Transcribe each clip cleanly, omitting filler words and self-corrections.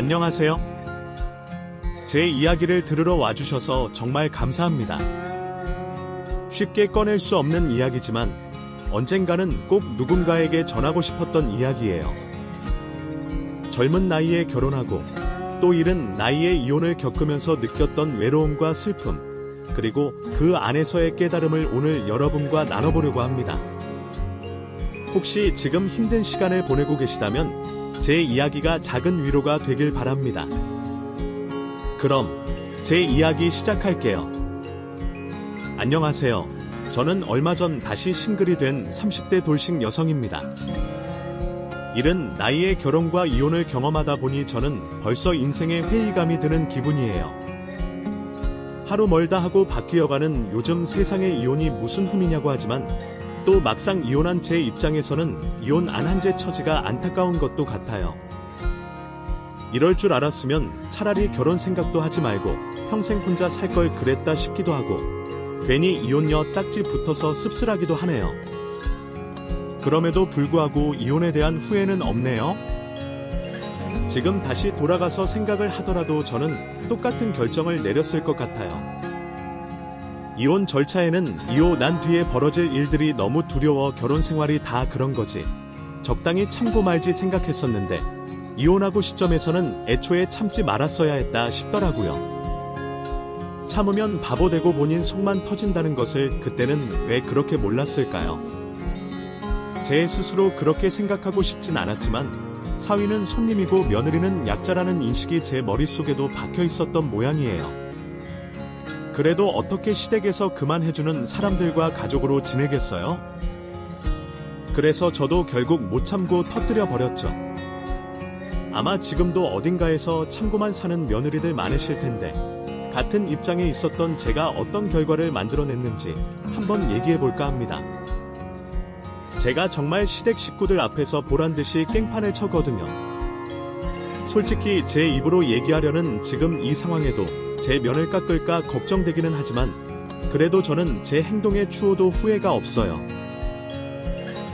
안녕하세요. 제 이야기를 들으러 와주셔서 정말 감사합니다. 쉽게 꺼낼 수 없는 이야기지만 언젠가는 꼭 누군가에게 전하고 싶었던 이야기예요. 젊은 나이에 결혼하고 또 이른 나이에 이혼을 겪으면서 느꼈던 외로움과 슬픔, 그리고 그 안에서의 깨달음을 오늘 여러분과 나눠보려고 합니다. 혹시 지금 힘든 시간을 보내고 계시다면 제 이야기가 작은 위로가 되길 바랍니다. 그럼 제 이야기 시작할게요. 안녕하세요. 저는 얼마 전 다시 싱글이 된 30대 돌싱 여성입니다. 이른 나이에 결혼과 이혼을 경험하다 보니 저는 벌써 인생에 회의감이 드는 기분이에요. 하루 멀다 하고 바뀌어가는 요즘 세상에 이혼이 무슨 흠이냐고 하지만 또 막상 이혼한 제 입장에서는 이혼 안 한 제 처지가 안타까운 것도 같아요. 이럴 줄 알았으면 차라리 결혼 생각도 하지 말고 평생 혼자 살 걸 그랬다 싶기도 하고 괜히 이혼녀 딱지 붙어서 씁쓸하기도 하네요. 그럼에도 불구하고 이혼에 대한 후회는 없네요. 지금 다시 돌아가서 생각을 하더라도 저는 똑같은 결정을 내렸을 것 같아요. 이혼 절차에는 이혼 난 뒤에 벌어질 일들이 너무 두려워 결혼 생활이 다 그런 거지. 적당히 참고 말지 생각했었는데 이혼하고 시점에서는 애초에 참지 말았어야 했다 싶더라고요. 참으면 바보 되고 본인 속만 터진다는 것을 그때는 왜 그렇게 몰랐을까요? 제 스스로 그렇게 생각하고 싶진 않았지만 사위는 손님이고 며느리는 약자라는 인식이 제 머릿속에도 박혀 있었던 모양이에요. 그래도 어떻게 시댁에서 그만해주는 사람들과 가족으로 지내겠어요? 그래서 저도 결국 못 참고 터뜨려 버렸죠. 아마 지금도 어딘가에서 참고만 사는 며느리들 많으실 텐데 같은 입장에 있었던 제가 어떤 결과를 만들어냈는지 한번 얘기해볼까 합니다. 제가 정말 시댁 식구들 앞에서 보란듯이 깽판을 쳤거든요. 솔직히 제 입으로 얘기하려는 지금 이 상황에도 제 면을 깎을까 걱정되기는 하지만 그래도 저는 제 행동의 추호도 후회가 없어요.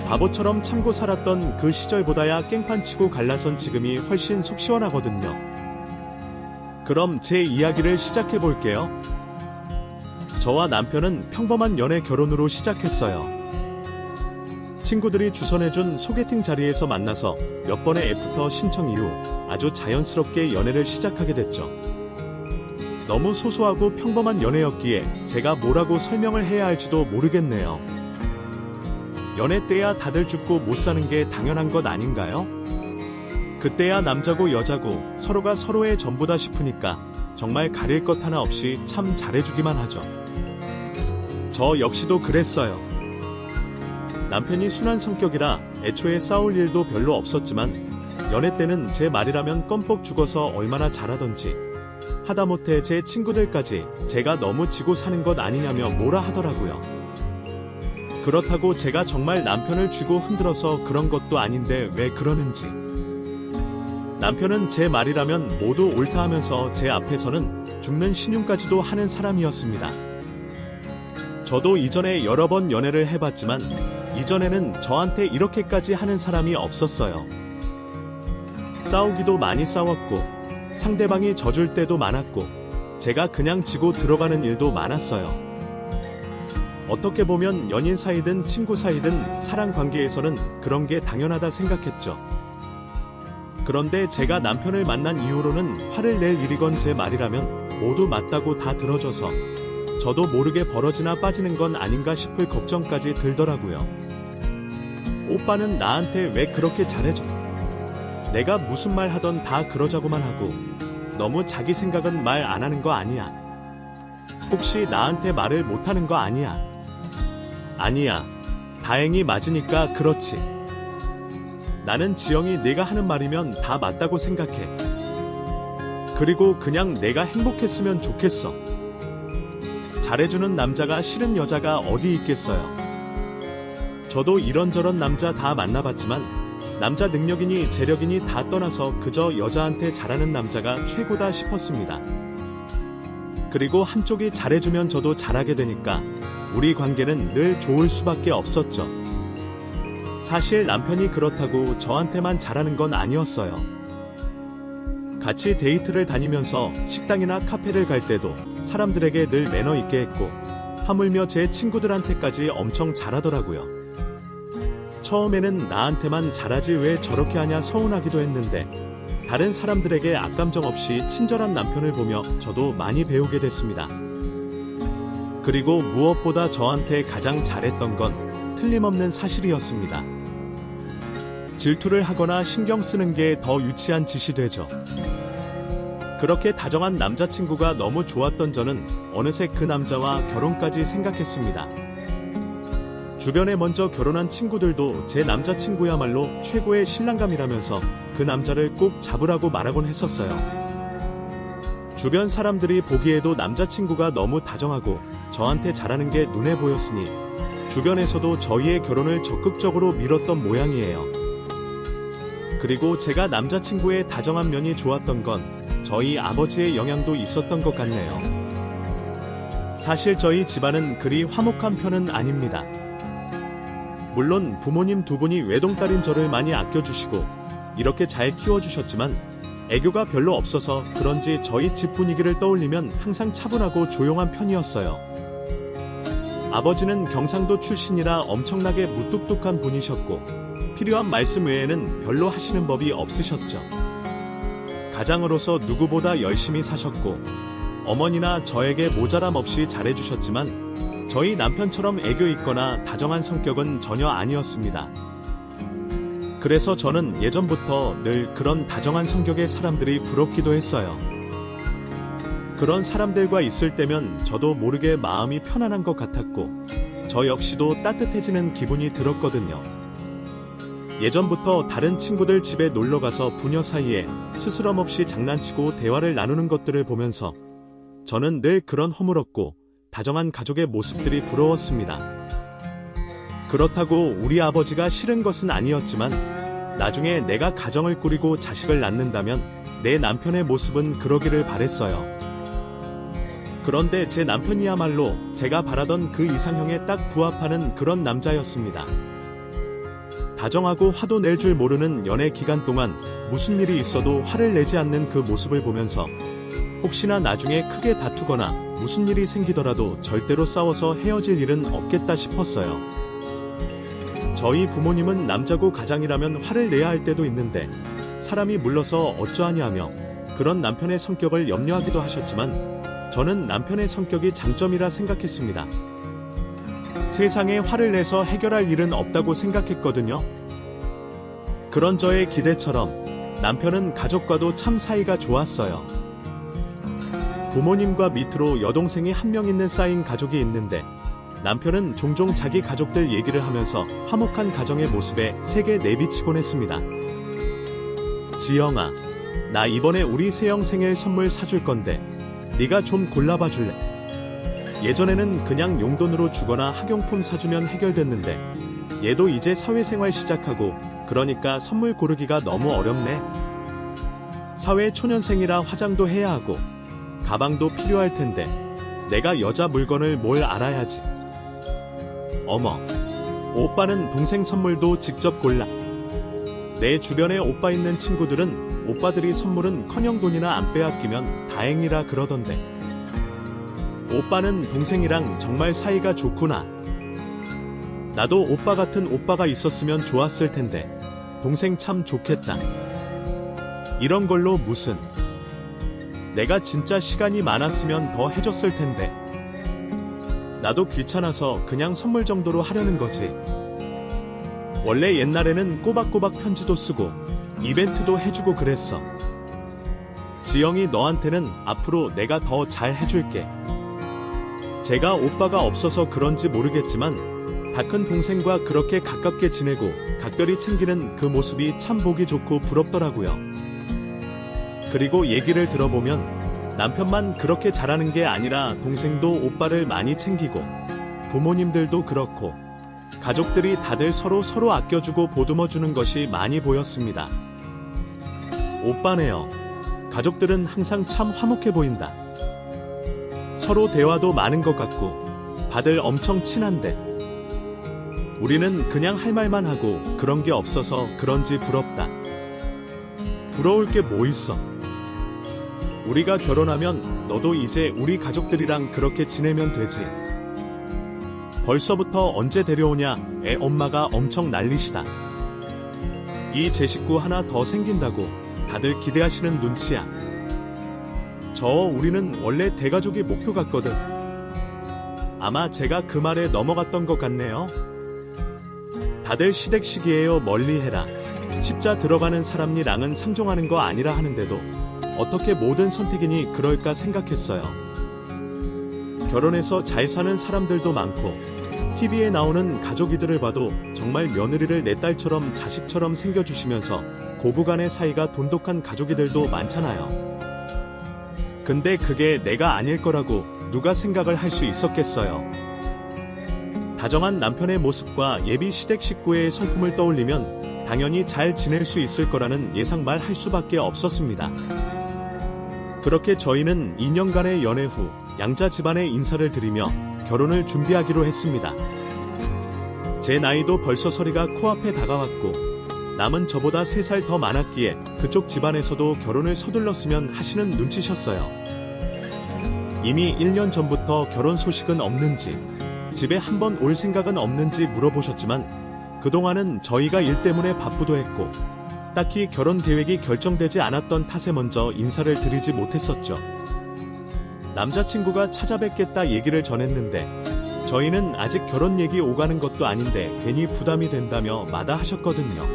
바보처럼 참고 살았던 그 시절보다야 깽판치고 갈라선 지금이 훨씬 속 시원하거든요. 그럼 제 이야기를 시작해볼게요. 저와 남편은 평범한 연애 결혼으로 시작했어요. 친구들이 주선해준 소개팅 자리에서 만나서 몇 번의 애프터 신청 이후 아주 자연스럽게 연애를 시작하게 됐죠. 너무 소소하고 평범한 연애였기에 제가 뭐라고 설명을 해야 할지도 모르겠네요. 연애 때야 다들 죽고 못 사는 게 당연한 것 아닌가요? 그때야 남자고 여자고 서로가 서로의 전부다 싶으니까 정말 가릴 것 하나 없이 참 잘해주기만 하죠. 저 역시도 그랬어요. 남편이 순한 성격이라 애초에 싸울 일도 별로 없었지만 연애 때는 제 말이라면 껌뻑 죽어서 얼마나 잘하던지 하다못해 제 친구들까지 제가 너무 지고 사는 것 아니냐며 뭐라 하더라고요. 그렇다고 제가 정말 남편을 쥐고 흔들어서 그런 것도 아닌데 왜 그러는지. 남편은 제 말이라면 모두 옳다 하면서 제 앞에서는 죽는 신용까지도 하는 사람이었습니다. 저도 이전에 여러 번 연애를 해봤지만 이전에는 저한테 이렇게까지 하는 사람이 없었어요. 싸우기도 많이 싸웠고 상대방이 져줄 때도 많았고 제가 그냥 지고 들어가는 일도 많았어요. 어떻게 보면 연인 사이든 친구 사이든 사랑 관계에서는 그런 게 당연하다 생각했죠. 그런데 제가 남편을 만난 이후로는 화를 낼 일이건 제 말이라면 모두 맞다고 다 들어줘서 저도 모르게 벌어지나 빠지는 건 아닌가 싶을 걱정까지 들더라고요. 오빠는 나한테 왜 그렇게 잘해줘? 내가 무슨 말 하던 다 그러자고만 하고 너무 자기 생각은 말 안 하는 거 아니야? 혹시 나한테 말을 못하는 거 아니야? 아니야. 다행히 맞으니까 그렇지. 나는 지영이 내가 하는 말이면 다 맞다고 생각해. 그리고 그냥 내가 행복했으면 좋겠어. 잘해주는 남자가 싫은 여자가 어디 있겠어요. 저도 이런저런 남자 다 만나봤지만 남자 능력이니 재력이니 다 떠나서 그저 여자한테 잘하는 남자가 최고다 싶었습니다. 그리고 한쪽이 잘해주면 저도 잘하게 되니까 우리 관계는 늘 좋을 수밖에 없었죠. 사실 남편이 그렇다고 저한테만 잘하는 건 아니었어요. 같이 데이트를 다니면서 식당이나 카페를 갈 때도 사람들에게 늘 매너 있게 했고, 하물며 제 친구들한테까지 엄청 잘하더라고요. 처음에는 나한테만 잘하지 왜 저렇게 하냐 서운하기도 했는데, 다른 사람들에게 악감정 없이 친절한 남편을 보며 저도 많이 배우게 됐습니다. 그리고 무엇보다 저한테 가장 잘했던 건 틀림없는 사실이었습니다. 질투를 하거나 신경 쓰는 게 더 유치한 짓이 되죠. 그렇게 다정한 남자친구가 너무 좋았던 저는 어느새 그 남자와 결혼까지 생각했습니다. 주변에 먼저 결혼한 친구들도 제 남자친구야말로 최고의 신랑감이라면서 그 남자를 꼭 잡으라고 말하곤 했었어요. 주변 사람들이 보기에도 남자친구가 너무 다정하고 저한테 잘하는 게 눈에 보였으니 주변에서도 저희의 결혼을 적극적으로 밀었던 모양이에요. 그리고 제가 남자친구의 다정한 면이 좋았던 건 저희 아버지의 영향도 있었던 것 같네요. 사실 저희 집안은 그리 화목한 편은 아닙니다. 물론 부모님 두 분이 외동딸인 저를 많이 아껴주시고 이렇게 잘 키워주셨지만 애교가 별로 없어서 그런지 저희 집 분위기를 떠올리면 항상 차분하고 조용한 편이었어요. 아버지는 경상도 출신이라 엄청나게 무뚝뚝한 분이셨고 필요한 말씀 외에는 별로 하시는 법이 없으셨죠. 가장으로서 누구보다 열심히 사셨고 어머니나 저에게 모자람 없이 잘해주셨지만 저희 남편처럼 애교 있거나 다정한 성격은 전혀 아니었습니다. 그래서 저는 예전부터 늘 그런 다정한 성격의 사람들이 부럽기도 했어요. 그런 사람들과 있을 때면 저도 모르게 마음이 편안한 것 같았고 저 역시도 따뜻해지는 기분이 들었거든요. 예전부터 다른 친구들 집에 놀러가서 부녀 사이에 스스럼 없이 장난치고 대화를 나누는 것들을 보면서 저는 늘 그런 허물없고 다정한 가족의 모습들이 부러웠습니다. 그렇다고 우리 아버지가 싫은 것은 아니었지만 나중에 내가 가정을 꾸리고 자식을 낳는다면 내 남편의 모습은 그러기를 바랬어요. 그런데 제 남편이야말로 제가 바라던 그 이상형에 딱 부합하는 그런 남자였습니다. 다정하고 화도 낼 줄 모르는 연애 기간 동안 무슨 일이 있어도 화를 내지 않는 그 모습을 보면서 혹시나 나중에 크게 다투거나 무슨 일이 생기더라도 절대로 싸워서 헤어질 일은 없겠다 싶었어요. 저희 부모님은 남자고 가장이라면 화를 내야 할 때도 있는데 사람이 물러서 어쩌하냐며 그런 남편의 성격을 염려하기도 하셨지만 저는 남편의 성격이 장점이라 생각했습니다. 세상에 화를 내서 해결할 일은 없다고 생각했거든요. 그런 저의 기대처럼 남편은 가족과도 참 사이가 좋았어요. 부모님과 밑으로 여동생이 한 명 있는 쌓인 가족이 있는데 남편은 종종 자기 가족들 얘기를 하면서 화목한 가정의 모습에 세게 내비치곤 했습니다. 지영아, 나 이번에 우리 새형 생일 선물 사줄 건데 네가 좀 골라봐 줄래? 예전에는 그냥 용돈으로 주거나 학용품 사주면 해결됐는데 얘도 이제 사회생활 시작하고 그러니까 선물 고르기가 너무 어렵네. 사회 초년생이라 화장도 해야 하고 가방도 필요할 텐데 내가 여자 물건을 뭘 알아야지. 어머, 오빠는 동생 선물도 직접 골라. 내 주변에 오빠 있는 친구들은 오빠들이 선물은 커녕 돈이나 안 빼앗기면 다행이라 그러던데 오빠는 동생이랑 정말 사이가 좋구나. 나도 오빠 같은 오빠가 있었으면 좋았을 텐데 동생 참 좋겠다. 이런 걸로 무슨. 내가 진짜 시간이 많았으면 더 해줬을 텐데 나도 귀찮아서 그냥 선물 정도로 하려는 거지. 원래 옛날에는 꼬박꼬박 편지도 쓰고 이벤트도 해주고 그랬어. 지영이 너한테는 앞으로 내가 더 잘 해줄게. 제가 오빠가 없어서 그런지 모르겠지만 다 큰 동생과 그렇게 가깝게 지내고 각별히 챙기는 그 모습이 참 보기 좋고 부럽더라고요. 그리고 얘기를 들어보면 남편만 그렇게 잘하는 게 아니라 동생도 오빠를 많이 챙기고 부모님들도 그렇고 가족들이 다들 서로 아껴주고 보듬어주는 것이 많이 보였습니다. 오빠네요. 가족들은 항상 참 화목해 보인다. 서로 대화도 많은 것 같고 다들 엄청 친한데 우리는 그냥 할 말만 하고 그런 게 없어서 그런지 부럽다. 부러울 게 뭐 있어. 우리가 결혼하면 너도 이제 우리 가족들이랑 그렇게 지내면 되지. 벌써부터 언제 데려오냐? 애 엄마가 엄청 난리시다. 이 제 식구 하나 더 생긴다고 다들 기대하시는 눈치야. 우리는 원래 대가족이 목표 같거든. 아마 제가 그 말에 넘어갔던 것 같네요. 다들 시댁식이에요. 멀리해라. 십자 들어가는 사람이랑은 상종하는 거 아니라 하는데도 어떻게 모든 선택이니 그럴까 생각했어요. 결혼해서 잘 사는 사람들도 많고 TV에 나오는 가족이들을 봐도 정말 며느리를 내 딸처럼 자식처럼 생겨주시면서 고부간의 사이가 돈독한 가족이들도 많잖아요. 근데 그게 내가 아닐 거라고 누가 생각을 할 수 있었겠어요. 다정한 남편의 모습과 예비 시댁 식구의 성품을 떠올리면 당연히 잘 지낼 수 있을 거라는 예상만 할 수밖에 없었습니다. 그렇게 저희는 2년간의 연애 후 양자 집안에 인사를 드리며 결혼을 준비하기로 했습니다. 제 나이도 벌써 서리가 코앞에 다가왔고 남은 저보다 3살 더 많았기에 그쪽 집안에서도 결혼을 서둘렀으면 하시는 눈치셨어요. 이미 1년 전부터 결혼 소식은 없는지 집에 한번 올 생각은 없는지 물어보셨지만 그동안은 저희가 일 때문에 바쁘도 했고 딱히 결혼 계획이 결정되지 않았던 탓에 먼저 인사를 드리지 못했었죠. 남자친구가 찾아뵙겠다 얘기를 전했는데 저희는 아직 결혼 얘기 오가는 것도 아닌데 괜히 부담이 된다며 마다하셨거든요.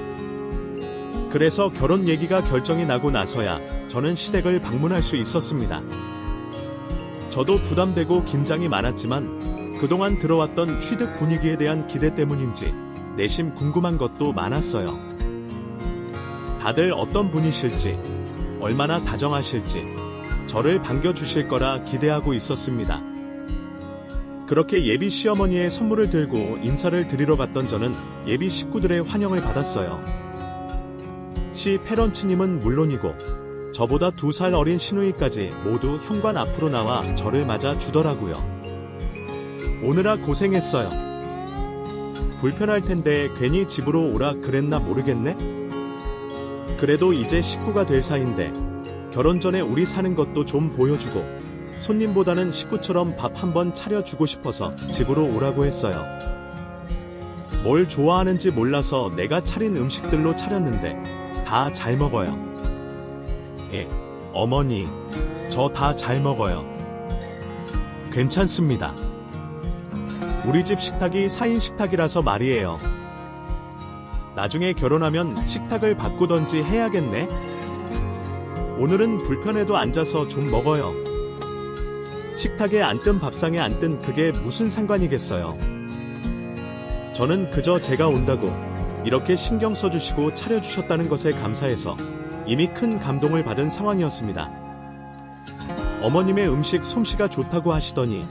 그래서 결혼 얘기가 결정이 나고 나서야 저는 시댁을 방문할 수 있었습니다. 저도 부담되고 긴장이 많았지만 그동안 들어왔던 취득 분위기에 대한 기대 때문인지 내심 궁금한 것도 많았어요. 다들 어떤 분이실지, 얼마나 다정하실지 저를 반겨주실 거라 기대하고 있었습니다. 그렇게 예비 시어머니의 선물을 들고 인사를 드리러 갔던 저는 예비 식구들의 환영을 받았어요. 시 페런치님은 물론이고 저보다 2살 어린 시누이까지 모두 현관 앞으로 나와 저를 맞아 주더라고요. 오느라 고생했어요. 불편할 텐데 괜히 집으로 오라 그랬나 모르겠네? 그래도 이제 식구가 될 사이인데 결혼 전에 우리 사는 것도 좀 보여주고 손님보다는 식구처럼 밥 한번 차려주고 싶어서 집으로 오라고 했어요. 뭘 좋아하는지 몰라서 내가 차린 음식들로 차렸는데 다 잘 먹어요. 예, 어머니, 저 다 잘 먹어요. 괜찮습니다. 우리 집 식탁이 4인 식탁이라서 말이에요. 나중에 결혼하면 식탁을 바꾸던지 해야겠네. 오늘은 불편해도 앉아서 좀 먹어요. 식탁에 앉든 밥상에 앉든 그게 무슨 상관이겠어요. 저는 그저 제가 온다고 이렇게 신경 써주시고 차려주셨다는 것에 감사해서 이미 큰 감동을 받은 상황이었습니다. 어머님의 음식 솜씨가 좋다고 하시더니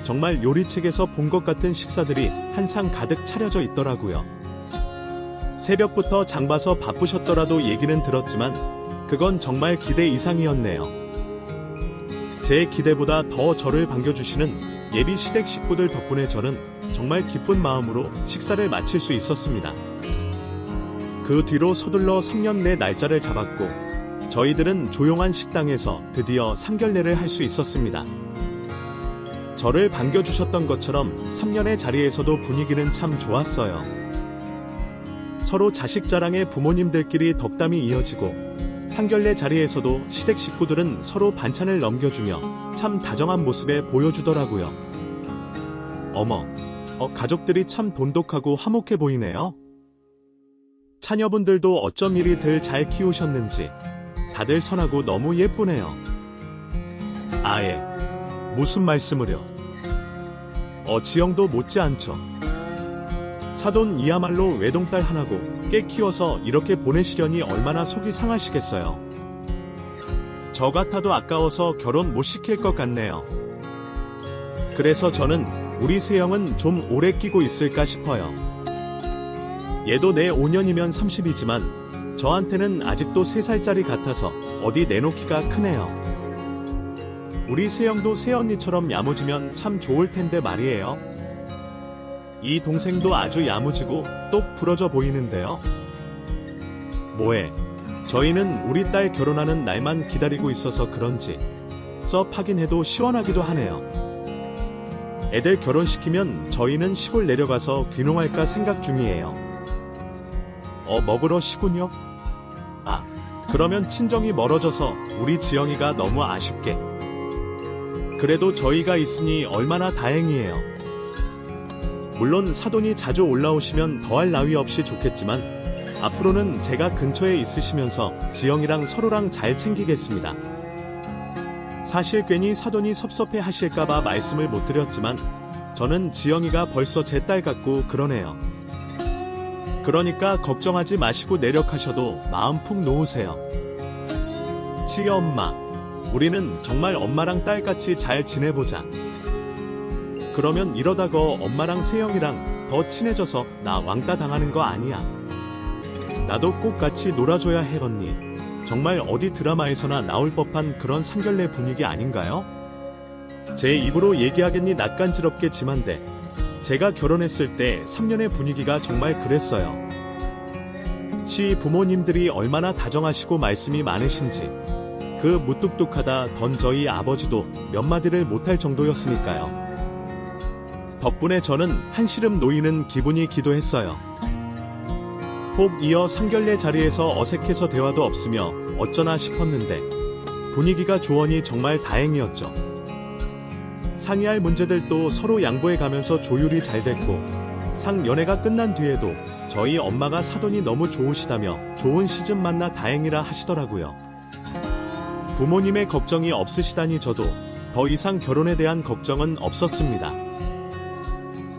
정말 요리책에서 본 것 같은 식사들이 한 상 가득 차려져 있더라고요. 새벽부터 장 봐서 바쁘셨더라도 얘기는 들었지만 그건 정말 기대 이상이었네요. 제 기대보다 더 저를 반겨주시는 예비 시댁 식구들 덕분에 저는 정말 기쁜 마음으로 식사를 마칠 수 있었습니다. 그 뒤로 서둘러 상견례 날짜를 잡았고 저희들은 조용한 식당에서 드디어 상견례를 할 수 있었습니다. 저를 반겨주셨던 것처럼 3년의 자리에서도 분위기는 참 좋았어요. 서로 자식 자랑에 부모님들끼리 덕담이 이어지고 상견례 자리에서도 시댁 식구들은 서로 반찬을 넘겨주며 참 다정한 모습에 보여주더라고요. 어머, 가족들이 참 돈독하고 화목해 보이네요. 자녀분들도 어쩜 이리 들 잘 키우셨는지 다들 선하고 너무 예쁘네요. 아예, 무슨 말씀을요. 지영도 못지않죠. 사돈 이야말로 외동딸 하나고 깨 키워서 이렇게 보내시려니 얼마나 속이 상하시겠어요. 저 같아도 아까워서 결혼 못 시킬 것 같네요. 그래서 저는 우리 세영은 좀 오래 끼고 있을까 싶어요. 얘도 내 5년이면 30이지만 저한테는 아직도 3살짜리 같아서 어디 내놓기가 크네요. 우리 세영도 새언니처럼 야무지면 참 좋을 텐데 말이에요. 이 동생도 아주 야무지고 똑 부러져 보이는데요. 뭐해? 저희는 우리 딸 결혼하는 날만 기다리고 있어서 그런지 섭하긴 해도 시원하기도 하네요. 애들 결혼시키면 저희는 시골 내려가서 귀농할까 생각 중이에요. 먹으러 시군요? 그러면 친정이 멀어져서 우리 지영이가 너무 아쉽게. 그래도 저희가 있으니 얼마나 다행이에요. 물론 사돈이 자주 올라오시면 더할 나위 없이 좋겠지만 앞으로는 제가 근처에 있으시면서 지영이랑 서로랑 잘 챙기겠습니다. 사실 괜히 사돈이 섭섭해 하실까봐 말씀을 못 드렸지만 저는 지영이가 벌써 제 딸 같고 그러네요. 그러니까 걱정하지 마시고 내력하셔도 마음 푹 놓으세요. 치엄마, 우리는 정말 엄마랑 딸같이 잘 지내보자. 그러면 이러다가 엄마랑 세영이랑 더 친해져서 나 왕따 당하는 거 아니야. 나도 꼭 같이 놀아줘야 해 언니. 정말 어디 드라마에서나 나올 법한 그런 상견례 분위기 아닌가요? 제 입으로 얘기하겠니 낯간지럽겠지만데 제가 결혼했을 때 3년의 분위기가 정말 그랬어요. 시 부모님들이 얼마나 다정하시고 말씀이 많으신지 그 무뚝뚝하다 던 저희 아버지도 몇 마디를 못할 정도였으니까요. 덕분에 저는 한시름 놓이는 기분이 기도했어요. 혹 이어 상견례 자리에서 어색해서 대화도 없으며 어쩌나 싶었는데 분위기가 좋으니 정말 다행이었죠. 상의할 문제들도 서로 양보해가면서 조율이 잘 됐고 상연애가 끝난 뒤에도 저희 엄마가 사돈이 너무 좋으시다며 좋은 시즌 만나 다행이라 하시더라고요. 부모님의 걱정이 없으시다니 저도 더 이상 결혼에 대한 걱정은 없었습니다.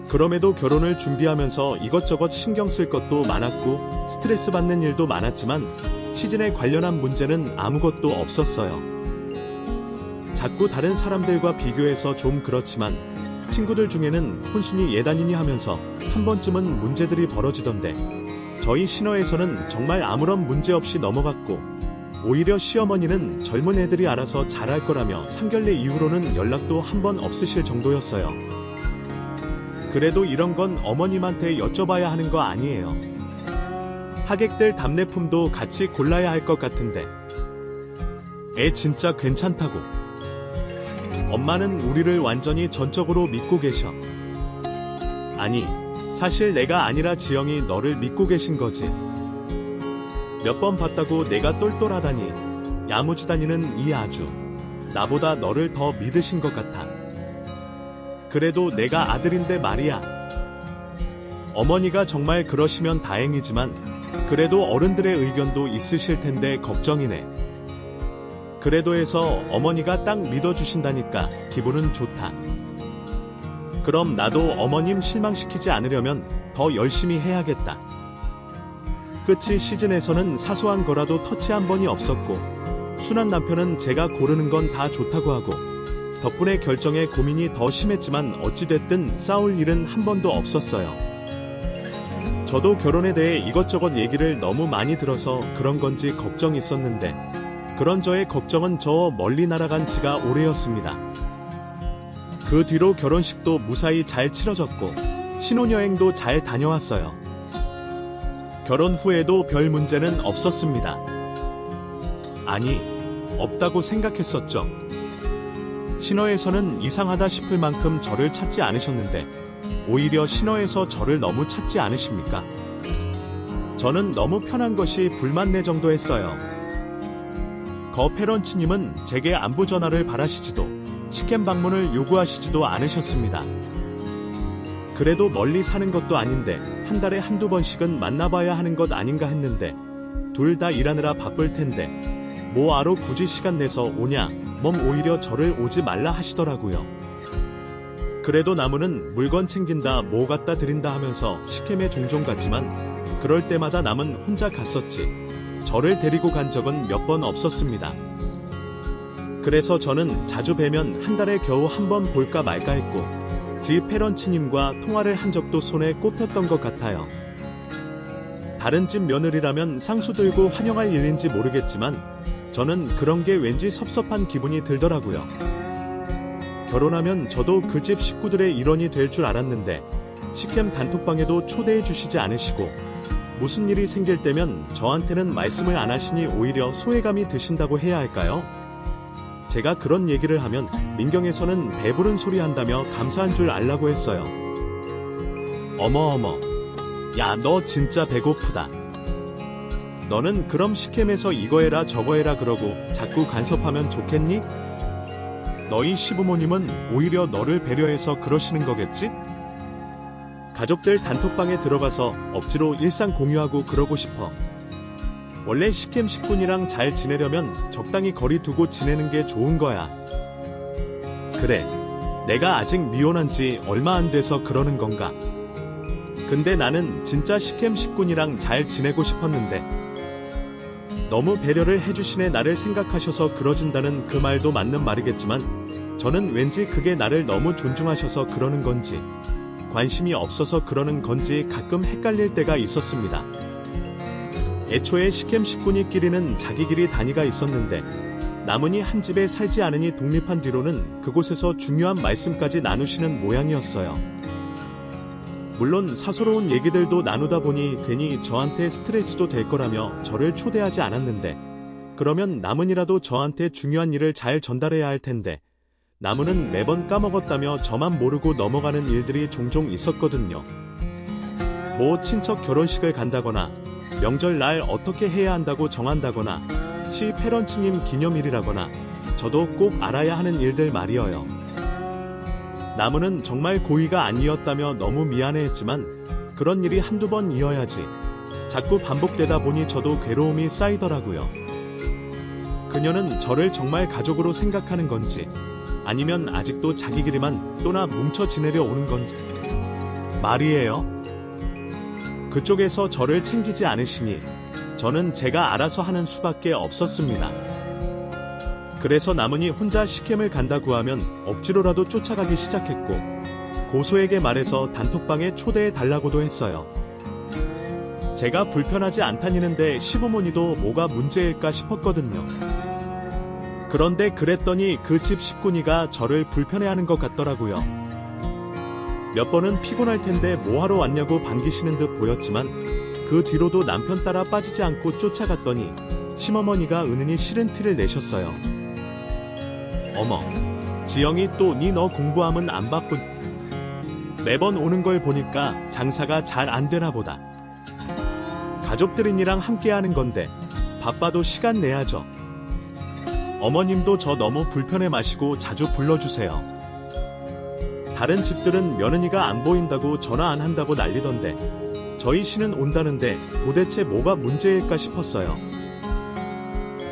그럼에도 결혼을 준비하면서 이것저것 신경 쓸 것도 많았고 스트레스 받는 일도 많았지만 시즌에 관련한 문제는 아무것도 없었어요. 자꾸 다른 사람들과 비교해서 좀 그렇지만 친구들 중에는 혼순이 예단이니 하면서 한 번쯤은 문제들이 벌어지던데 저희 신화에서는 정말 아무런 문제 없이 넘어갔고 오히려 시어머니는 젊은 애들이 알아서 잘할 거라며 상견례 이후로는 연락도 한 번 없으실 정도였어요. 그래도 이런 건 어머님한테 여쭤봐야 하는 거 아니에요. 하객들 답례품도 같이 골라야 할 것 같은데. 애 진짜 괜찮다고. 엄마는 우리를 완전히 전적으로 믿고 계셔. 아니, 사실 내가 아니라 지영이 너를 믿고 계신 거지. 몇 번 봤다고 내가 똘똘하다니, 야무지다니는 이 아주 나보다 너를 더 믿으신 것 같아. 그래도 내가 아들인데 말이야. 어머니가 정말 그러시면 다행이지만 그래도 어른들의 의견도 있으실 텐데 걱정이네. 그래도 해서 어머니가 딱 믿어주신다니까 기분은 좋다. 그럼 나도 어머님 실망시키지 않으려면 더 열심히 해야겠다. 끝이 시즌에서는 사소한 거라도 터치 한 번이 없었고 순한 남편은 제가 고르는 건 다 좋다고 하고 덕분에 결정에 고민이 더 심했지만 어찌됐든 싸울 일은 한 번도 없었어요. 저도 결혼에 대해 이것저것 얘기를 너무 많이 들어서 그런 건지 걱정이 있었는데 그런 저의 걱정은 저 멀리 날아간 지가 오래였습니다. 그 뒤로 결혼식도 무사히 잘 치러졌고 신혼여행도 잘 다녀왔어요. 결혼 후에도 별 문제는 없었습니다. 아니, 없다고 생각했었죠. 신화에서는 이상하다 싶을 만큼 저를 찾지 않으셨는데 오히려 신화에서 저를 너무 찾지 않으십니까? 저는 너무 편한 것이 불만내 정도 했어요. 거페런치님은 제게 안부 전화를 바라시지도 식캠 방문을 요구하시지도 않으셨습니다. 그래도 멀리 사는 것도 아닌데 한 달에 한두 번씩은 만나봐야 하는 것 아닌가 했는데 둘 다 일하느라 바쁠 텐데 뭐하러 굳이 시간 내서 오냐, 오히려 저를 오지 말라 하시더라고요. 그래도 남은 물건 챙긴다, 뭐 갖다 드린다 하면서 식캠에 종종 갔지만 그럴 때마다 남은 혼자 갔었지 저를 데리고 간 적은 몇 번 없었습니다. 그래서 저는 자주 뵈면 한 달에 겨우 한 번 볼까 말까 했고 지 페런치님과 통화를 한 적도 손에 꼽혔던 것 같아요. 다른 집 며느리라면 상수 들고 환영할 일인지 모르겠지만 저는 그런 게 왠지 섭섭한 기분이 들더라고요. 결혼하면 저도 그 집 식구들의 일원이 될 줄 알았는데 식캠 단톡방에도 초대해 주시지 않으시고 무슨 일이 생길 때면 저한테는 말씀을 안 하시니 오히려 소외감이 드신다고 해야 할까요? 제가 그런 얘기를 하면 민경에서는 배부른 소리 한다며 감사한 줄 알라고 했어요. 어머. 야, 너 진짜 배고프다. 너는 그럼 식캠에서 이거 해라 저거 해라 그러고 자꾸 간섭하면 좋겠니? 너희 시부모님은 오히려 너를 배려해서 그러시는 거겠지? 가족들 단톡방에 들어가서 억지로 일상 공유하고 그러고 싶어. 원래 식캠 식군이랑 잘 지내려면 적당히 거리 두고 지내는 게 좋은 거야. 그래, 내가 아직 미혼한 지 얼마 안 돼서 그러는 건가? 근데 나는 진짜 식캠 식군이랑 잘 지내고 싶었는데 너무 배려를 해주시네. 나를 생각하셔서 그러진다는 그 말도 맞는 말이겠지만 저는 왠지 그게 나를 너무 존중하셔서 그러는 건지 관심이 없어서 그러는 건지 가끔 헷갈릴 때가 있었습니다. 애초에 식캠 식군이끼리는 자기끼리 단위가 있었는데 남은이 한 집에 살지 않으니 독립한 뒤로는 그곳에서 중요한 말씀까지 나누시는 모양이었어요. 물론 사소로운 얘기들도 나누다 보니 괜히 저한테 스트레스도 될 거라며 저를 초대하지 않았는데 그러면 남은이라도 저한테 중요한 일을 잘 전달해야 할 텐데 남은은 매번 까먹었다며 저만 모르고 넘어가는 일들이 종종 있었거든요. 뭐 친척 결혼식을 간다거나 명절날 어떻게 해야 한다고 정한다거나 시 페런츠님 기념일이라거나 저도 꼭 알아야 하는 일들 말이어요. 나무는 정말 고의가 아니었다며 너무 미안해했지만 그런 일이 한두 번 이어야지 자꾸 반복되다 보니 저도 괴로움이 쌓이더라고요. 그녀는 저를 정말 가족으로 생각하는 건지 아니면 아직도 자기끼리만 또나 뭉쳐 지내려 오는 건지 말이에요. 그쪽에서 저를 챙기지 않으시니 저는 제가 알아서 하는 수밖에 없었습니다. 그래서 남은이 혼자 식캠을 간다고 하면 억지로라도 쫓아가기 시작했고 고소에게 말해서 단톡방에 초대해 달라고도 했어요. 제가 불편하지 않다니는데 시부모니도 뭐가 문제일까 싶었거든요. 그런데 그랬더니 그 집 식구니가 저를 불편해하는 것 같더라고요. 몇 번은 피곤할 텐데 뭐하러 왔냐고 반기시는 듯 보였지만 그 뒤로도 남편 따라 빠지지 않고 쫓아갔더니 심어머니가 은은히 싫은 티를 내셨어요. 어머, 지영이 또 니 너 공부하면 안 바쁜. 매번 오는 걸 보니까 장사가 잘 안 되나 보다. 가족들이랑 함께 하는 건데 바빠도 시간 내야죠. 어머님도 저 너무 불편해 마시고 자주 불러주세요. 다른 집들은 며느리가 안 보인다고 전화 안 한다고 난리던데 저희 시는 온다는데 도대체 뭐가 문제일까 싶었어요.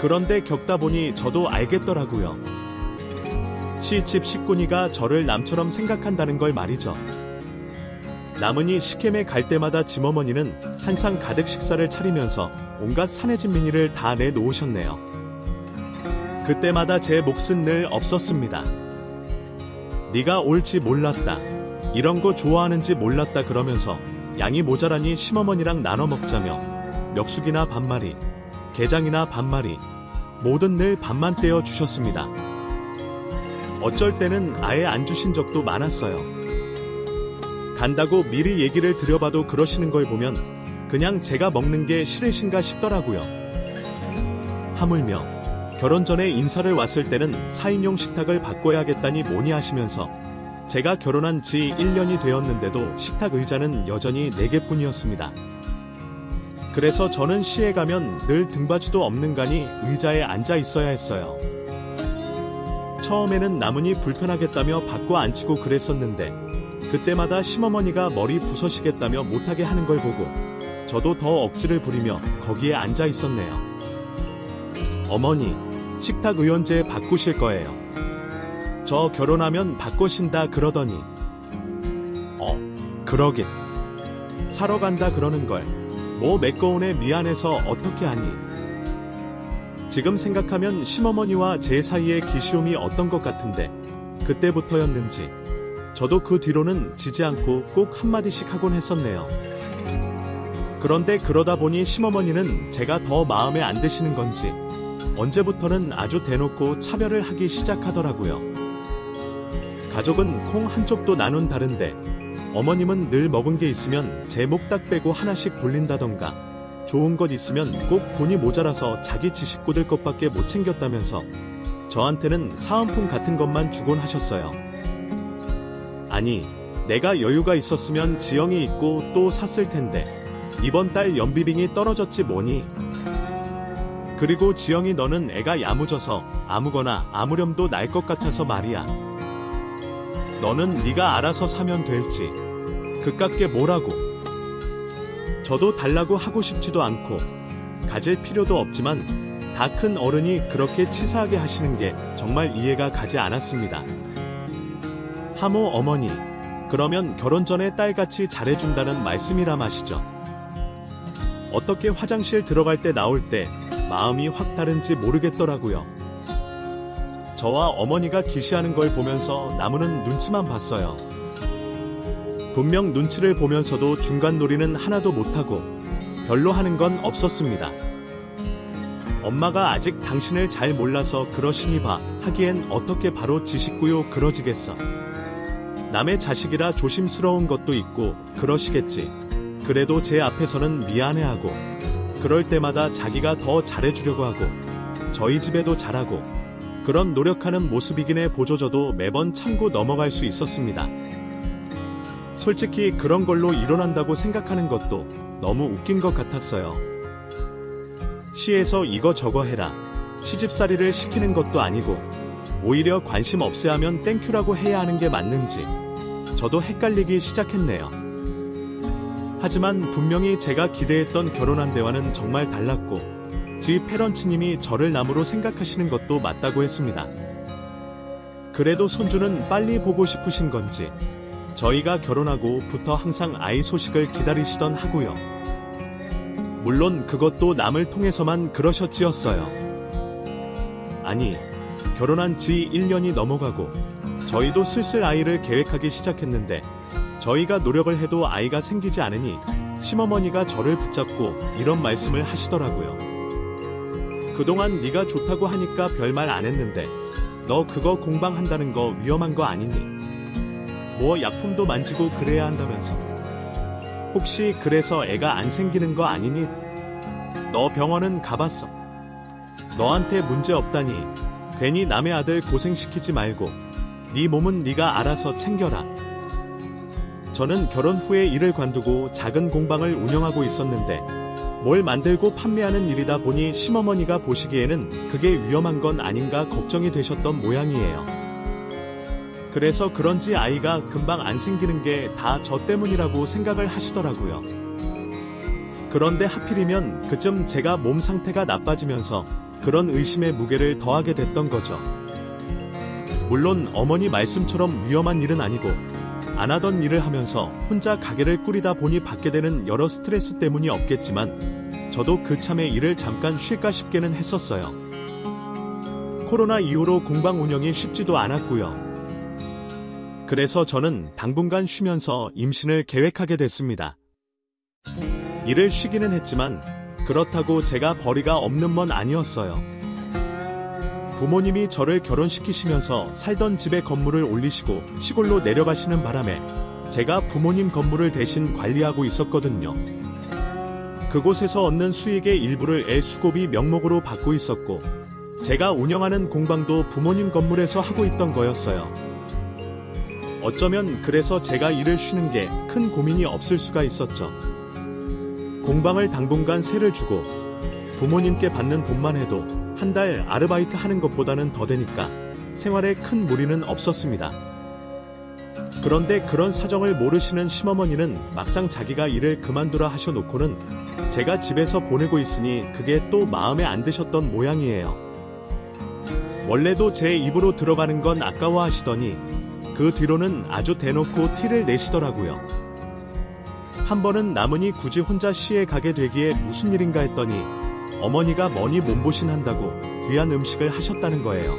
그런데 겪다 보니 저도 알겠더라고요. 시집 식구니가 저를 남처럼 생각한다는 걸 말이죠. 남은이 식캠에 갈 때마다 짐어머니는 한상 가득 식사를 차리면서 온갖 산해진 미니를 다 내놓으셨네요. 그때마다 제 몫은 늘 없었습니다. 네가 옳지 몰랐다. 이런 거 좋아하는지 몰랐다 그러면서 양이 모자라니 심어머니랑 나눠 먹자며 멱숙이나 반마리, 게장이나 반마리, 뭐든 늘 반만 떼어 주셨습니다. 어쩔 때는 아예 안 주신 적도 많았어요. 간다고 미리 얘기를 드려봐도 그러시는 걸 보면 그냥 제가 먹는 게 싫으신가 싶더라고요. 하물며 결혼 전에 인사를 왔을 때는 4인용 식탁을 바꿔야겠다니 뭐니 하시면서 제가 결혼한 지 1년이 되었는데도 식탁 의자는 여전히 4개뿐이었습니다. 그래서 저는 시에 가면 늘 등받이도 없는 간이 의자에 앉아 있어야 했어요. 처음에는 남은이 불편하겠다며 바꿔 앉히고 그랬었는데 그때마다 심어머니가 머리 부서시겠다며 못하게 하는 걸 보고 저도 더 억지를 부리며 거기에 앉아 있었네요. 어머니, 식탁 의원제 바꾸실 거예요. 저 결혼하면 바꾸신다 그러더니 그러긴 사러 간다 그러는 걸 뭐 메꺼오네 미안해서 어떻게 하니. 지금 생각하면 심어머니와 제 사이의 기시움이 어떤 것 같은데 그때부터였는지 저도 그 뒤로는 지지 않고 꼭 한마디씩 하곤 했었네요. 그런데 그러다 보니 심어머니는 제가 더 마음에 안 드시는 건지 언제부터는 아주 대놓고 차별을 하기 시작하더라고요. 가족은 콩 한쪽도 나눈 다른데 어머님은 늘 먹은 게 있으면 제 목 딱 빼고 하나씩 돌린다던가 좋은 것 있으면 꼭 돈이 모자라서 자기 지 식구들 것밖에 못 챙겼다면서 저한테는 사은품 같은 것만 주곤 하셨어요. 아니, 내가 여유가 있었으면 지영이 있고 또 샀을 텐데 이번 달 연비빙이 떨어졌지 뭐니. 그리고 지영이 너는 애가 야무져서 아무거나 아무렴도 날 것 같아서 말이야. 너는 네가 알아서 사면 될지. 그깟게 뭐라고. 저도 달라고 하고 싶지도 않고 가질 필요도 없지만 다 큰 어른이 그렇게 치사하게 하시는 게 정말 이해가 가지 않았습니다. 하모 어머니, 그러면 결혼 전에 딸같이 잘해준다는 말씀이라 마시죠. 어떻게 화장실 들어갈 때 나올 때 마음이 확 다른지 모르겠더라고요. 저와 어머니가 기시하는 걸 보면서 나무는 눈치만 봤어요. 분명 눈치를 보면서도 중간 놀이는 하나도 못하고 별로 하는 건 없었습니다. 엄마가 아직 당신을 잘 몰라서 그러시니 봐 하기엔 어떻게 바로 지 식구요 그러지겠어. 남의 자식이라 조심스러운 것도 있고 그러시겠지. 그래도 제 앞에서는 미안해하고 그럴 때마다 자기가 더 잘해주려고 하고 저희 집에도 잘하고 그런 노력하는 모습이긴 보조져도 매번 참고 넘어갈 수 있었습니다. 솔직히 그런 걸로 일어난다고 생각하는 것도 너무 웃긴 것 같았어요. 시에서 이거 저거 해라, 시집살이를 시키는 것도 아니고 오히려 관심 없애하면 땡큐라고 해야 하는 게 맞는지 저도 헷갈리기 시작했네요. 하지만 분명히 제가 기대했던 결혼한 대화는 정말 달랐고 지 페런츠님이 저를 남으로 생각하시는 것도 맞다고 했습니다. 그래도 손주는 빨리 보고 싶으신 건지 저희가 결혼하고부터 항상 아이 소식을 기다리시던 하고요. 물론 그것도 남을 통해서만 그러셨지였어요. 아니, 결혼한 지 1년이 넘어가고 저희도 슬슬 아이를 계획하기 시작했는데 저희가 노력을 해도 아이가 생기지 않으니 시어머니가 저를 붙잡고 이런 말씀을 하시더라고요. 그동안 네가 좋다고 하니까 별말 안 했는데 너 그거 공방한다는 거 위험한 거 아니니? 뭐 약품도 만지고 그래야 한다면서. 혹시 그래서 애가 안 생기는 거 아니니? 너 병원은 가봤어. 너한테 문제 없다니 괜히 남의 아들 고생시키지 말고 네 몸은 네가 알아서 챙겨라. 저는 결혼 후에 일을 관두고 작은 공방을 운영하고 있었는데 뭘 만들고 판매하는 일이다 보니 시어머니가 보시기에는 그게 위험한 건 아닌가 걱정이 되셨던 모양이에요. 그래서 그런지 아이가 금방 안 생기는 게 다 저 때문이라고 생각을 하시더라고요. 그런데 하필이면 그쯤 제가 몸 상태가 나빠지면서 그런 의심의 무게를 더하게 됐던 거죠. 물론 어머니 말씀처럼 위험한 일은 아니고 안 하던 일을 하면서 혼자 가게를 꾸리다 보니 받게 되는 여러 스트레스 때문이 없겠지만 저도 그참에 일을 잠깐 쉴까 싶게는 했었어요. 코로나 이후로 공방 운영이 쉽지도 않았고요. 그래서 저는 당분간 쉬면서 임신을 계획하게 됐습니다. 일을 쉬기는 했지만 그렇다고 제가 벌이가 없는 건 아니었어요. 부모님이 저를 결혼시키시면서 살던 집에 건물을 올리시고 시골로 내려가시는 바람에 제가 부모님 건물을 대신 관리하고 있었거든요. 그곳에서 얻는 수익의 일부를 애 수고비 명목으로 받고 있었고 제가 운영하는 공방도 부모님 건물에서 하고 있던 거였어요. 어쩌면 그래서 제가 일을 쉬는 게 큰 고민이 없을 수가 있었죠. 공방을 당분간 세를 주고 부모님께 받는 돈만 해도 한 달 아르바이트 하는 것보다는 더 되니까 생활에 큰 무리는 없었습니다. 그런데 그런 사정을 모르시는 시어머니는 막상 자기가 일을 그만두라 하셔놓고는 제가 집에서 보내고 있으니 그게 또 마음에 안 드셨던 모양이에요. 원래도 제 입으로 들어가는 건 아까워하시더니 그 뒤로는 아주 대놓고 티를 내시더라고요. 한 번은 남은이 굳이 혼자 시에 가게 되기에 무슨 일인가 했더니 어머니가 머니 몸보신 한다고 귀한 음식을 하셨다는 거예요.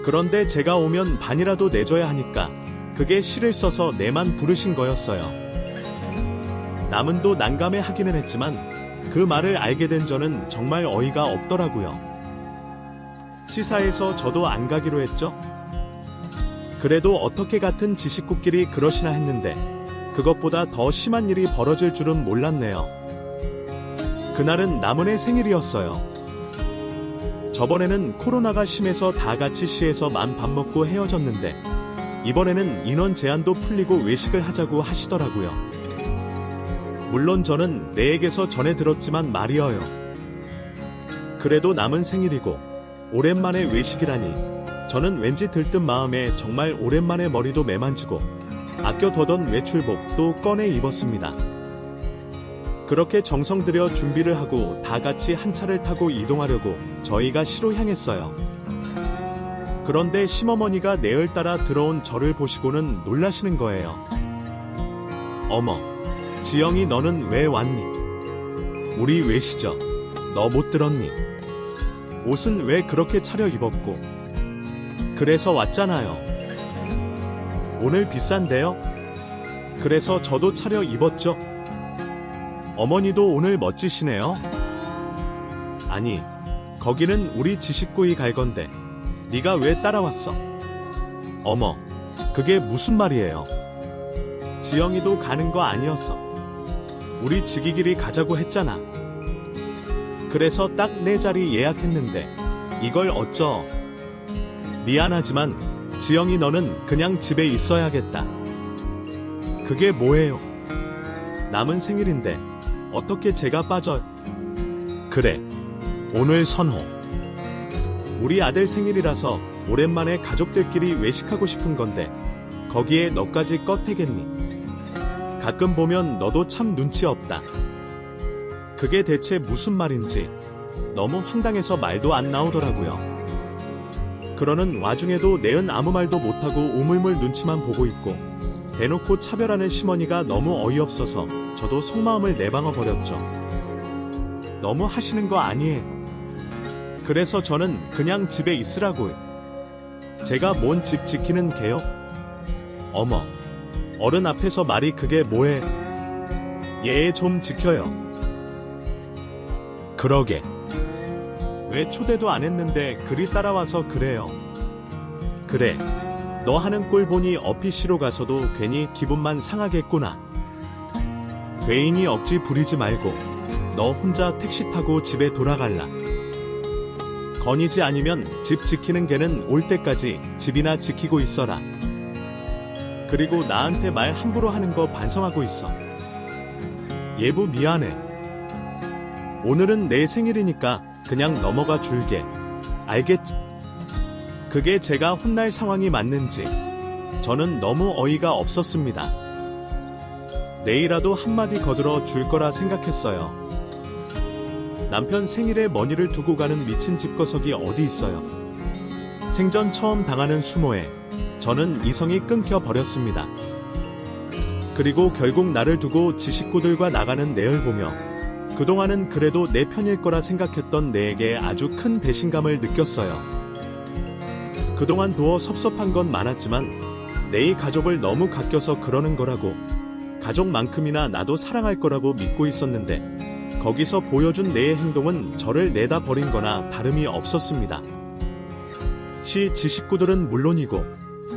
그런데 제가 오면 반이라도 내줘야 하니까 그게 시를 써서 내만 부르신 거였어요. 남은도 난감해 하기는 했지만 그 말을 알게 된 저는 정말 어이가 없더라고요. 치사해서 저도 안 가기로 했죠. 그래도 어떻게 같은 지식구끼리 그러시나 했는데 그것보다 더 심한 일이 벌어질 줄은 몰랐네요. 그날은 남은의 생일이었어요. 저번에는 코로나가 심해서 다 같이 시에서만 밥 먹고 헤어졌는데 이번에는 인원 제한도 풀리고 외식을 하자고 하시더라고요. 물론 저는 내에게서 전해 들었지만 말이어요. 그래도 남은 생일이고 오랜만에 외식이라니 저는 왠지 들뜬 마음에 정말 오랜만에 머리도 매만지고 아껴두던 외출복도 꺼내 입었습니다. 그렇게 정성 들여 준비를 하고 다 같이 한 차를 타고 이동하려고 저희가 시로 향했어요. 그런데 시어머니가 내얼따라 들어온 저를 보시고는 놀라시는 거예요. 어머, 지영이 너는 왜 왔니? 우리 외시죠? 너 못 들었니? 옷은 왜 그렇게 차려 입었고? 그래서 왔잖아요. 오늘 비싼데요? 그래서 저도 차려 입었죠? 어머니도 오늘 멋지시네요. 아니, 거기는 우리 지식구이 갈 건데 네가 왜 따라왔어? 어머, 그게 무슨 말이에요? 지영이도 가는 거 아니었어. 우리 지기길이 가자고 했잖아. 그래서 딱 내 자리 예약했는데 이걸 어쩌? 미안하지만 지영이 너는 그냥 집에 있어야겠다. 그게 뭐예요? 남은 생일인데 어떻게 제가 빠져? 그래, 오늘 선호. 우리 아들 생일이라서 오랜만에 가족들끼리 외식하고 싶은 건데 거기에 너까지 껏해겠니? 가끔 보면 너도 참 눈치 없다. 그게 대체 무슨 말인지 너무 황당해서 말도 안 나오더라고요. 그러는 와중에도 내은 아무 말도 못하고 우물물 눈치만 보고 있고 대놓고 차별하는 시머니가 너무 어이없어서 저도 속마음을 내방어 버렸죠. 너무 하시는 거 아니에요. 그래서 저는 그냥 집에 있으라고요. 제가 뭔 집 지키는 개요? 어머, 어른 앞에서 말이 그게 뭐해? 얘 좀 지켜요. 그러게. 왜 초대도 안 했는데 그리 따라와서 그래요. 그래, 너 하는 꼴 보니 어피시로 가서도 괜히 기분만 상하겠구나. 괜히 억지 부리지 말고 너 혼자 택시 타고 집에 돌아갈라. 건이지 아니면 집 지키는 개는 올 때까지 집이나 지키고 있어라. 그리고 나한테 말 함부로 하는 거 반성하고 있어. 예부 미안해. 오늘은 내 생일이니까 그냥 넘어가 줄게. 알겠지? 그게 제가 혼날 상황이 맞는지 저는 너무 어이가 없었습니다. 내일이라도 한마디 거들어 줄 거라 생각했어요. 남편 생일에 머니를 두고 가는 미친 집거석이 어디 있어요. 생전 처음 당하는 수모에 저는 이성이 끊겨 버렸습니다. 그리고 결국 나를 두고 지 식구들과 나가는 내을 보며 그동안은 그래도 내 편일 거라 생각했던 내에게 아주 큰 배신감을 느꼈어요. 그동안 도어 섭섭한 건 많았지만 내의 가족을 너무 가껴서 그러는 거라고, 가족만큼이나 나도 사랑할 거라고 믿고 있었는데 거기서 보여준 내의 행동은 저를 내다 버린 거나 다름이 없었습니다. 지 식구들은 물론이고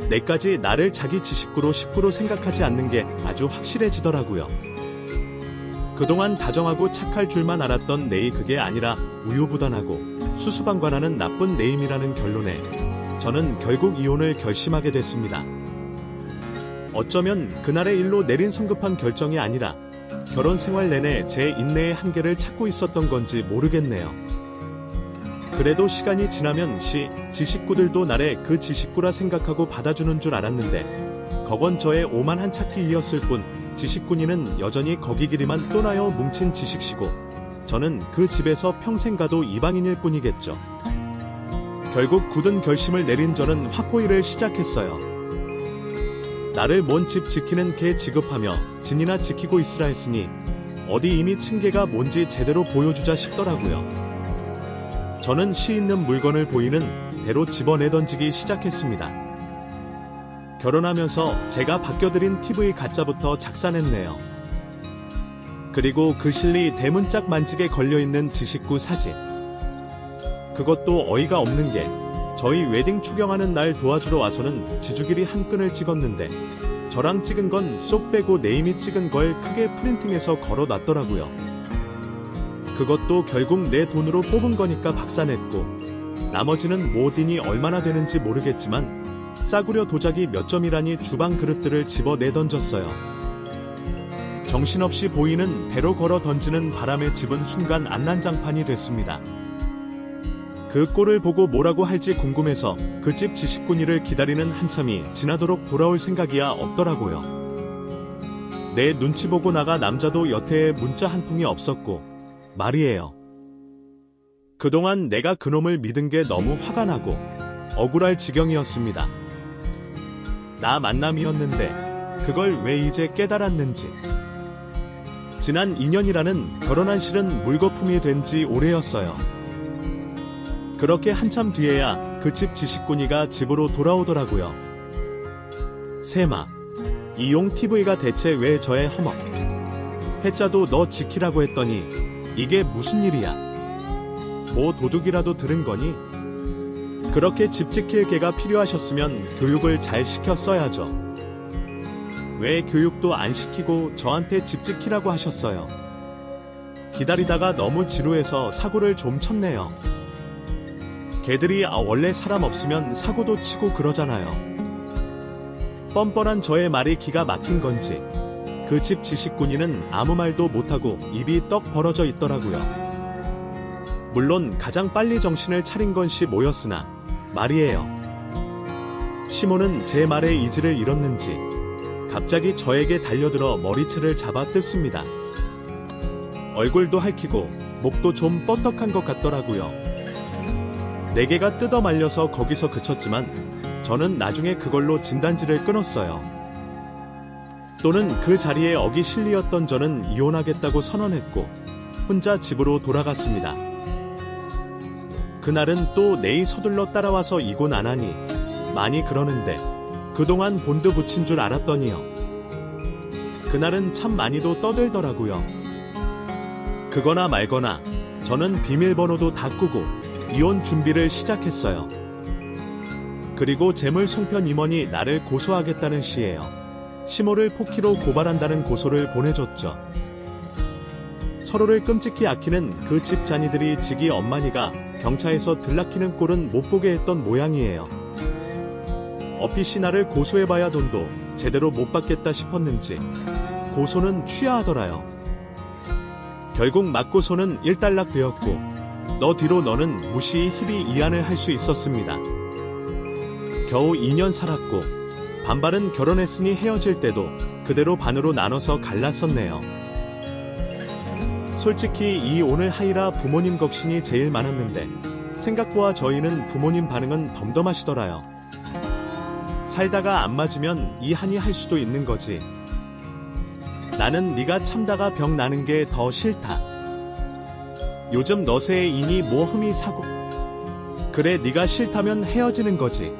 내까지 나를 자기 지식구로 10% 생각하지 않는 게 아주 확실해지더라고요. 그동안 다정하고 착할 줄만 알았던 내이 그게 아니라 우유부단하고 수수방관하는 나쁜 내임이라는 결론에 저는 결국 이혼을 결심하게 됐습니다. 어쩌면 그날의 일로 내린 성급한 결정이 아니라 결혼 생활 내내 제 인내의 한계를 찾고 있었던 건지 모르겠네요. 그래도 시간이 지나면 지 식구들도 나를 그 지식구라 생각하고 받아주는 줄 알았는데 그건 저의 오만한 착기이었을 뿐 지식꾼이는 여전히 거기끼리만 또나여 뭉친 지식시고 저는 그 집에서 평생 가도 이방인일 뿐이겠죠. 결국 굳은 결심을 내린 저는 확보일을 시작했어요. 나를 먼 집 지키는 개 취급하며 진이나 지키고 있으라 했으니 어디 이미 층계가 뭔지 제대로 보여주자 싶더라고요. 저는 시 있는 물건을 보이는 대로 집어내 던지기 시작했습니다. 결혼하면서 제가 바뀌어드린 TV 가짜부터 작살냈네요. 그리고 그 실리 대문짝 만지게 걸려있는 지식구 사진. 그것도 어이가 없는 게 저희 웨딩 추경하는 날 도와주러 와서는 지주길이 한 끈을 찍었는데 저랑 찍은 건 쏙 빼고 네임이 찍은 걸 크게 프린팅해서 걸어놨더라고요. 그것도 결국 내 돈으로 뽑은 거니까 박사냈고 나머지는 뭐 딘이 얼마나 되는지 모르겠지만 싸구려 도자기 몇 점이라니 주방 그릇들을 집어 내던졌어요. 정신없이 보이는 대로 걸어 던지는 바람에 집은 순간 안난장판이 됐습니다. 그 꼴을 보고 뭐라고 할지 궁금해서 그 집 지식구니를 기다리는 한참이 지나도록 돌아올 생각이야 없더라고요. 내 눈치 보고 나가 남자도 여태에 문자 한 통이 없었고 말이에요. 그동안 내가 그놈을 믿은 게 너무 화가 나고 억울할 지경이었습니다. 나 만남이었는데 그걸 왜 이제 깨달았는지. 지난 2년이라는 결혼한 실은 물거품이 된 지 오래였어요. 그렇게 한참 뒤에야 그 집 지식구니가 집으로 돌아오더라고요. 세마, 이용 TV가 대체 왜 저의 허먹? 해자도 너 지키라고 했더니 이게 무슨 일이야? 뭐 도둑이라도 들은 거니? 그렇게 집 지킬 개가 필요하셨으면 교육을 잘 시켰어야죠. 왜 교육도 안 시키고 저한테 집 지키라고 하셨어요? 기다리다가 너무 지루해서 사고를 좀 쳤네요. 개들이 원래 사람 없으면 사고도 치고 그러잖아요. 뻔뻔한 저의 말이 기가 막힌 건지 그 집 지식구니는 아무 말도 못하고 입이 떡 벌어져 있더라고요. 물론 가장 빨리 정신을 차린 건 시모였으나 말이에요. 시모는 제 말에 이지를 잃었는지 갑자기 저에게 달려들어 머리채를 잡아 뜯습니다. 얼굴도 핥히고 목도 좀 뻗떡한 것 같더라고요. 네 개가 뜯어 말려서 거기서 그쳤지만 저는 나중에 그걸로 진단지를 끊었어요. 또는 그 자리에 억이 실리였던 저는 이혼하겠다고 선언했고 혼자 집으로 돌아갔습니다. 그날은 또 네이 서둘러 따라와서 이곤 안 하니 많이 그러는데 그동안 본드 붙인 줄 알았더니요. 그날은 참 많이도 떠들더라고요. 그거나 말거나 저는 비밀번호도 다 끄고 이혼 준비를 시작했어요. 그리고 재물 송편 임원이 나를 고소하겠다는 시에요. 시모를 포키로 고발한다는 고소를 보내줬죠. 서로를 끔찍히 아끼는 그 집 자니들이 지기 엄마니가 경차에서 들락히는 꼴은 못 보게 했던 모양이에요. 어피시 나를 고소해봐야 돈도 제대로 못 받겠다 싶었는지 고소는 취하하더라요. 결국 맞고소는 일단락 되었고 너 뒤로 너는 무시히 희비 이안을 할 수 있었습니다. 겨우 2년 살았고 반발은 결혼했으니 헤어질 때도 그대로 반으로 나눠서 갈랐었네요. 솔직히 이 오늘 하이라 부모님 걱신이 제일 많았는데 생각보다 저희는 부모님 반응은 덤덤하시더라요. 살다가 안 맞으면 이한이 할 수도 있는 거지. 나는 네가 참다가 병 나는 게 더 싫다. 요즘 너세에 이니 뭐 흠이 사고. 그래 네가 싫다면 헤어지는 거지.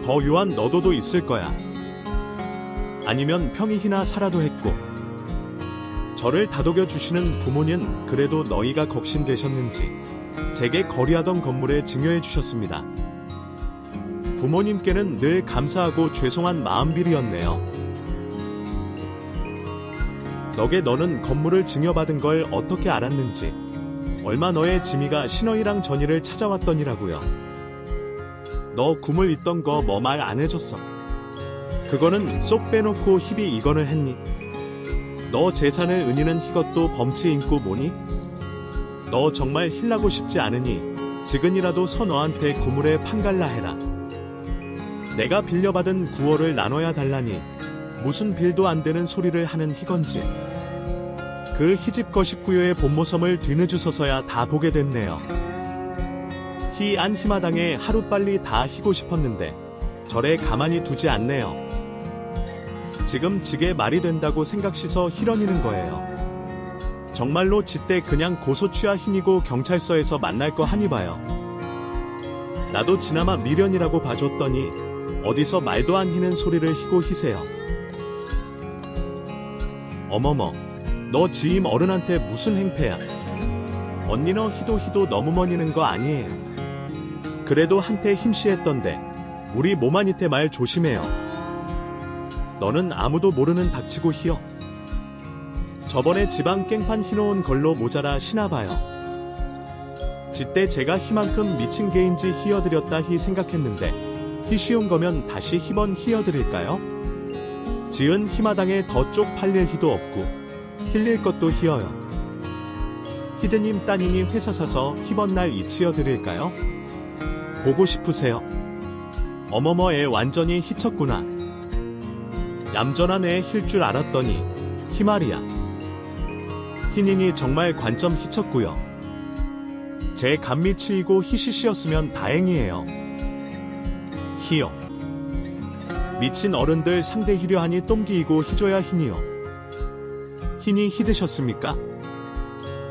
더 유한 너도도 있을 거야. 아니면 평이히나 살아도 했고. 저를 다독여 주시는 부모는 그래도 너희가 걱신되셨는지 제게 거리하던 건물에 증여해 주셨습니다. 부모님께는 늘 감사하고 죄송한 마음비리였네요. 덕에 너는 건물을 증여받은 걸 어떻게 알았는지 얼마 너의 지미가 신어이랑 전이를 찾아왔더니라고요. 너 구물 있던 거 뭐 말 안 해줬어. 그거는 쏙 빼놓고 희비 이건을 했니? 너 재산을 은이는 희것도 범치 인고 뭐니? 너 정말 힐나고 싶지 않으니 지금이라도 서너한테 구물에 판갈라 해라. 내가 빌려받은 9월을 나눠야 달라니 무슨 빌도 안 되는 소리를 하는 희건지. 그 희집 거십구요의 본모섬을 뒤늦어서야 다 보게 됐네요. 희안 희마당에 하루빨리 다 희고 싶었는데 절에 가만히 두지 않네요. 지금 지게 말이 된다고 생각시서 희런이는 거예요. 정말로 지때 그냥 고소취하 희니고 경찰서에서 만날 거 하니 봐요. 나도 지나마 미련이라고 봐줬더니 어디서 말도 안 희는 소리를 희고 희세요. 어머머, 너 지임 어른한테 무슨 행패야. 언니 너 희도 너무 머니는 거 아니에요. 그래도 한때 힘씨했던데 우리 모마니테 말 조심해요. 너는 아무도 모르는 닥치고 희어. 저번에 지방 깽판 희놓은 걸로 모자라 쉬나봐요. 지때 제가 희만큼 미친 개인지 희어드렸다 희 생각했는데 희 쉬운 거면 다시 희번 희어드릴까요? 지은 희마당에 더 쪽 팔릴 희도 없고 힐릴 것도 희어요. 히드님 따님이 회사 사서 희번 날 이치어드릴까요? 보고 싶으세요? 어머머 애 완전히 희쳤구나. 얌전한 애 힐 줄 알았더니 희말이야. 희nin이 정말 관점 희쳤구요. 제 감미 치이고 희시시였으면 다행이에요. 희요. 미친 어른들 상대 희려 하니 똥기이고 희줘야 희니요. 희니 희드셨습니까?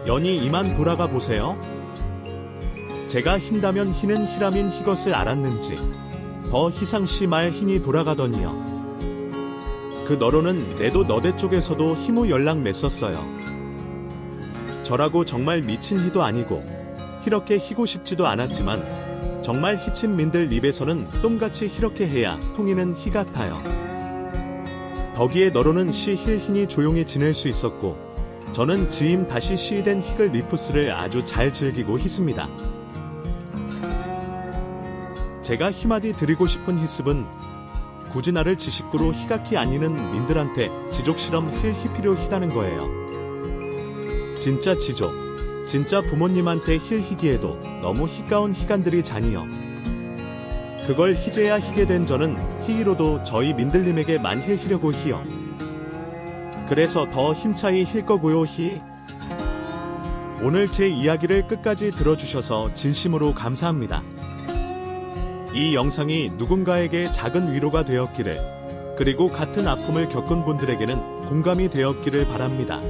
연이 이만 돌아가 보세요. 제가 흰다면 희는 희라민 희것을 알았는지 더 희상시 말 희니 돌아가더니요. 그 너로는 내도 너대 쪽에서도 희무 연락 맺었어요. 저라고 정말 미친 희도 아니고 희렇게 희고 싶지도 않았지만 정말 희친 민들 입에서는 똥같이 희렇게 해야 통이는 희 같아요. 덕이에 너로는 시 힐 희니 조용히 지낼 수 있었고 저는 지임 다시 시된 희글 리푸스를 아주 잘 즐기고 희습니다. 제가 희마디 드리고 싶은 희습은 굳이 나를 지식구로 희각히 아니는 민들한테 지족 실험 힐 희필요 희다는 거예요. 진짜 지족, 진짜 부모님한테 힐 희기에도 너무 희가운 희간들이 자니요. 그걸 희재야 희게 된 저는 희이로도 저희 민들님에게 만힐 희려고 희요. 그래서 더 힘차이 힐 거고요 희. 오늘 제 이야기를 끝까지 들어주셔서 진심으로 감사합니다. 이 영상이 누군가에게 작은 위로가 되었기를, 그리고 같은 아픔을 겪은 분들에게는 공감이 되었기를 바랍니다.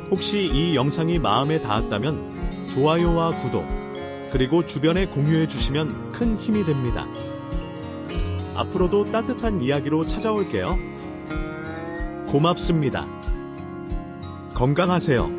혹시 이 영상이 마음에 닿았다면 좋아요와 구독, 그리고 주변에 공유해 주시면 큰 힘이 됩니다. 앞으로도 따뜻한 이야기로 찾아올게요. 고맙습니다. 건강하세요.